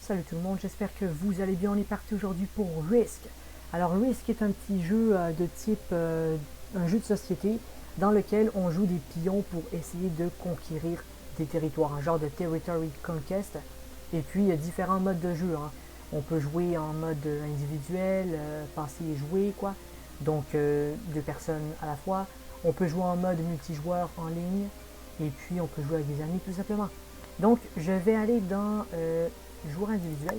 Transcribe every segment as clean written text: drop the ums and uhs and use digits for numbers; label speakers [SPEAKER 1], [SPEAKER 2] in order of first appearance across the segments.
[SPEAKER 1] Salut tout le monde, j'espère que vous allez bien. On est parti aujourd'hui pour Risk. Alors Risk est un petit jeu de type un jeu de société dans lequel on joue des pions pour essayer de conquérir des territoires, un genre de territory conquest. Et puis il y a différents modes de jeu, hein. On peut jouer en mode individuel, passer et jouer quoi, donc deux personnes à la fois. On peut jouer en mode multijoueur en ligne et puis on peut jouer avec des amis tout simplement. Donc je vais aller dans joueur individuel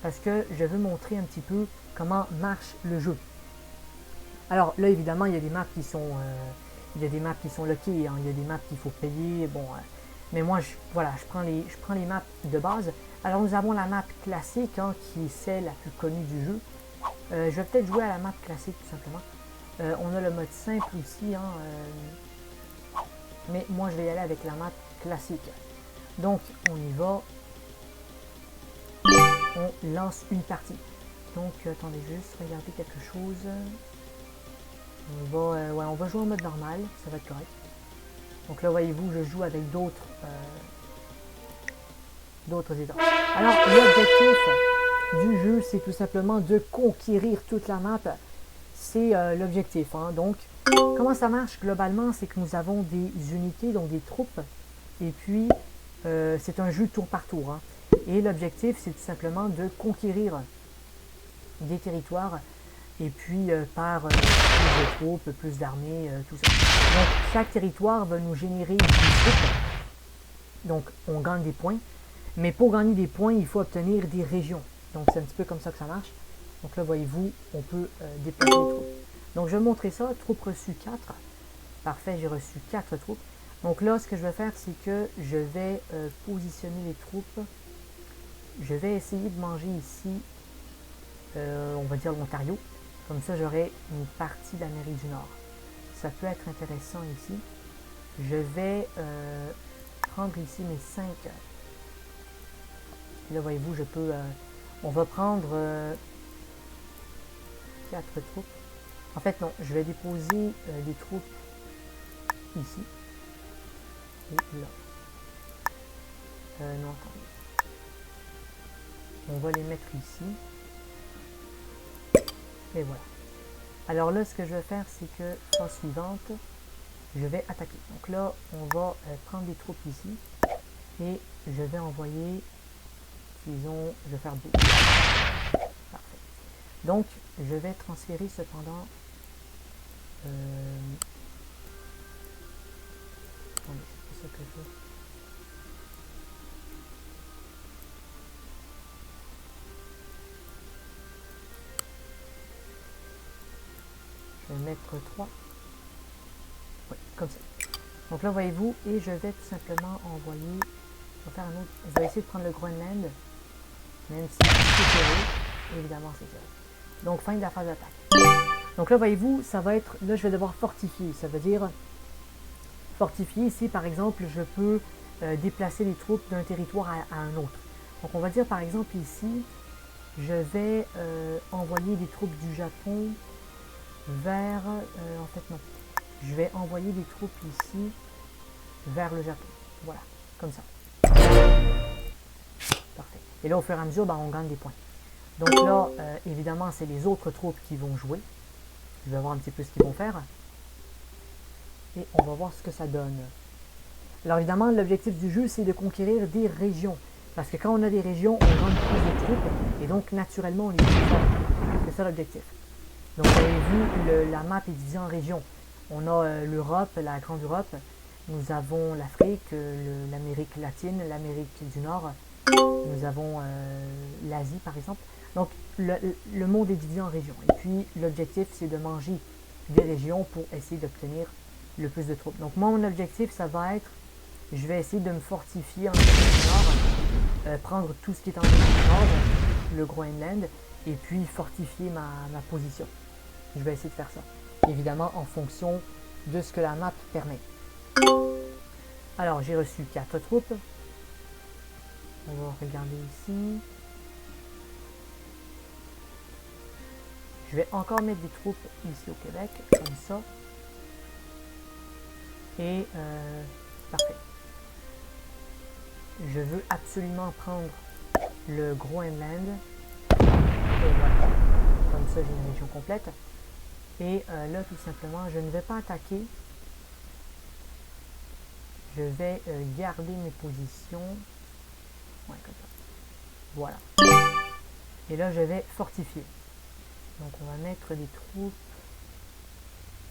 [SPEAKER 1] parce que je veux montrer un petit peu comment marche le jeu. Alors là évidemment il y a des maps qui sont lockées, hein. Il y a des maps qu'il faut payer, bon, mais moi voilà, je prends les maps de base. Alors nous avons la map classique, hein, qui est celle la plus connue du jeu. Je vais peut-être jouer à la map classique tout simplement. On a le mode simple aussi, hein, mais moi je vais y aller avec la map classique. Donc on y va, on lance une partie. Donc attendez juste, regarder quelque chose. On va jouer en mode normal, ça va être correct. Donc là voyez-vous, je joue avec d'autres états. Alors l'objectif du jeu, c'est tout simplement de conquérir toute la map. C'est l'objectif, hein. Donc comment ça marche globalement, c'est que nous avons des unités, donc des troupes, et puis c'est un jeu tour par tour, hein. Et l'objectif, c'est tout simplement de conquérir des territoires, et puis par plus de troupes, plus d'armées, tout ça. Donc chaque territoire va nous générer des troupes, donc on gagne des points, mais pour gagner des points, il faut obtenir des régions. Donc c'est un petit peu comme ça que ça marche. Donc là, voyez-vous, on peut déplacer les troupes. Donc je vais montrer ça, troupes reçues 4. Parfait, j'ai reçu 4 troupes. Donc là, ce que je vais faire, c'est que je vais positionner les troupes. Je vais essayer de manger ici, on va dire l'Ontario. Comme ça, j'aurai une partie d'Amérique du Nord. Ça peut être intéressant ici. Je vais prendre ici mes 5. Là, voyez-vous, je peux... on va prendre 4 troupes. En fait, non, je vais déposer des troupes ici. Et là. Non, attendez. On va les mettre ici. Et voilà. Alors là, ce que je vais faire, c'est que, phase suivante, je vais attaquer. Donc là, on va prendre des troupes ici. Et je vais envoyer, disons, je vais faire 2. Parfait. Donc, je vais transférer cependant... attendez, c'est ça que je veux. Je vais mettre 3. Oui, comme ça. Donc là, voyez-vous, et je vais tout simplement envoyer... On va faire un autre... Je vais essayer de prendre le Groenland, même si c'est serré. Évidemment, c'est serré. Donc, fin de la phase d'attaque. Donc là, voyez-vous, ça va être... Là, je vais devoir fortifier. Ça veut dire... Fortifier, ici, par exemple, je peux déplacer les troupes d'un territoire à un autre. Donc, on va dire, par exemple, ici, je vais envoyer des troupes du Japon vers... en fait, non. Je vais envoyer des troupes ici vers le Japon. Voilà, comme ça. Parfait. Et là, au fur et à mesure, on gagne des points. Donc là, évidemment, c'est les autres troupes qui vont jouer. Je vais voir un petit peu ce qu'ils vont faire. Et on va voir ce que ça donne. Alors évidemment, l'objectif du jeu, c'est de conquérir des régions. Parce que quand on a des régions, on gagne plus de troupes. Et donc, naturellement, on est plus fort. C'est ça l'objectif. Donc, vous avez vu, la map est divisée en régions. On a l'Europe, la Grande Europe. Nous avons l'Afrique, l'Amérique latine, l'Amérique du Nord. Nous avons l'Asie, par exemple. Donc, le monde est divisé en régions. Et puis, l'objectif, c'est de manger des régions pour essayer d'obtenir le plus de troupes. Donc, moi, mon objectif, ça va être, je vais essayer de me fortifier en Amérique du Nord, prendre tout ce qui est en Amérique du Nord, le Groenland, et puis fortifier ma position. Je vais essayer de faire ça. Évidemment, en fonction de ce que la map permet. Alors, j'ai reçu 4 troupes. On va regarder ici. Je vais encore mettre des troupes ici au Québec, comme ça. Et, parfait. Je veux absolument prendre le Groenland. Et voilà. Comme ça, j'ai une région complète. Et là, tout simplement, je ne vais pas attaquer. Je vais garder mes positions. Ouais, comme ça. Voilà. Et là, je vais fortifier. Donc, on va mettre des troupes.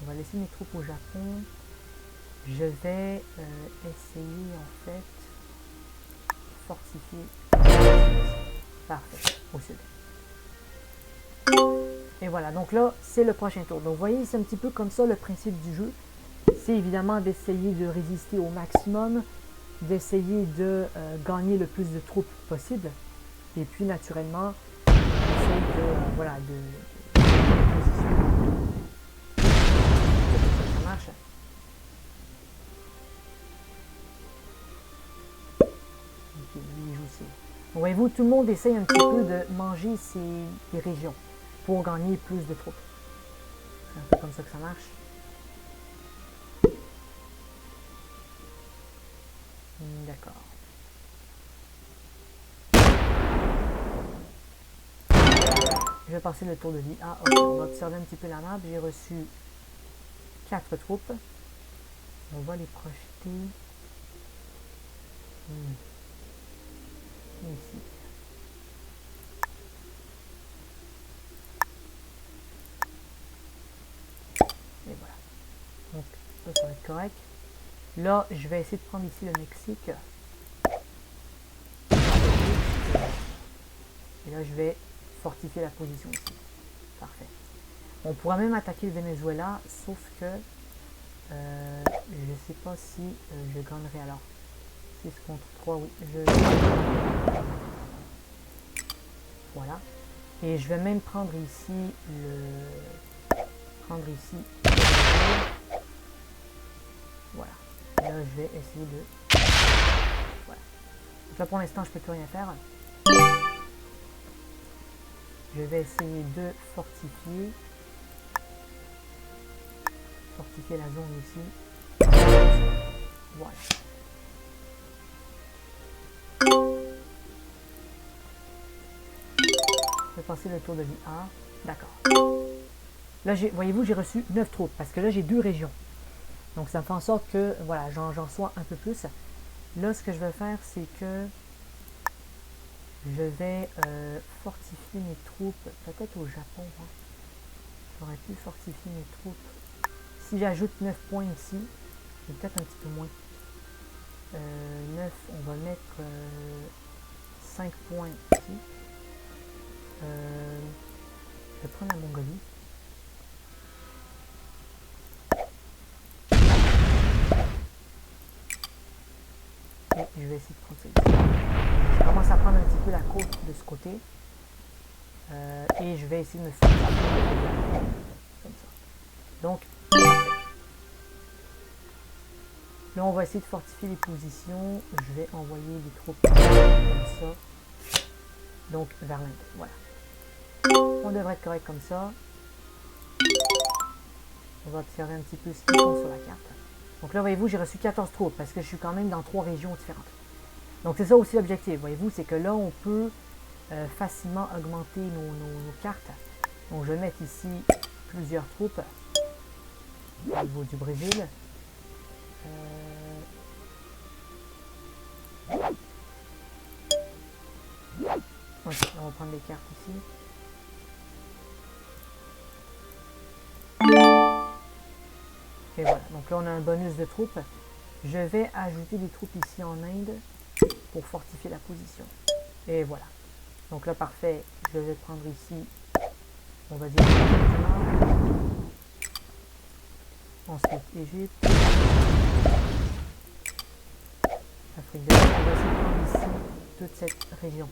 [SPEAKER 1] On va laisser mes troupes au Japon. Je vais essayer, en fait, fortifier. Parfait. Au sud. Et voilà. Donc là, c'est le prochain tour. Donc, vous voyez, c'est un petit peu comme ça le principe du jeu. C'est évidemment d'essayer de résister au maximum, d'essayer de gagner le plus de troupes possible, et puis naturellement, essayer de, voilà, de ça marche. Ok, lui, il joue aussi. Donc, voyez-vous, tout le monde essaye un petit peu de manger ces régions pour gagner plus de troupes. C'est un peu comme ça que ça marche. D'accord. Je vais passer le tour de vie. Ah, ok, on va observer un petit peu la map. J'ai reçu 4 troupes. On va les projeter ici. Et voilà. Donc, ça va être correct. Là, je vais essayer de prendre ici le Mexique. Et là, je vais fortifier la position ici. Parfait. On pourra même attaquer le Venezuela, sauf que je ne sais pas si je gagnerai alors. 6 contre 3, oui. Voilà. Et je vais même prendre ici voilà. Et là, je vais essayer de... Voilà. Donc là, pour l'instant, je peux plus rien faire. Je vais essayer de fortifier la zone ici. Voilà. Je vais passer le tour de l'IA. D'accord. Là, voyez-vous, j'ai reçu 9 troupes parce que là, j'ai 2 régions. Donc, ça me fait en sorte que, voilà, j'en reçois un peu plus. Là, ce que je vais faire, c'est que je vais fortifier mes troupes, peut-être au Japon. Hein. J'aurais pu fortifier mes troupes. Si j'ajoute 9 points ici, peut-être un petit peu moins. 9, on va mettre 5 points ici. Je vais prendre la Mongolie. Et je vais essayer de prendre celui-ci. Je commence à prendre un petit peu la côte de ce côté. Et je vais essayer de me faire comme ça. Donc, là, on va essayer de fortifier les positions. Je vais envoyer des troupes comme ça. Donc, vers l'Inde. Voilà. On devrait être correct comme ça. On va observer un petit peu ce qu'ils font sur la carte. Donc là, voyez-vous, j'ai reçu 14 troupes parce que je suis quand même dans 3 régions différentes. Donc c'est ça aussi l'objectif. Voyez-vous, c'est que là, on peut facilement augmenter nos cartes. Donc je vais mettre ici plusieurs troupes au niveau du Brésil. Ok, on va prendre les cartes ici. Et voilà, donc là on a un bonus de troupes. Je vais ajouter des troupes ici en Inde pour fortifier la position. Et voilà. Donc là parfait, je vais prendre ici, on va dire, ensuite Égypte, Afrique de l'Est. On va essayer de prendre ici toute cette région.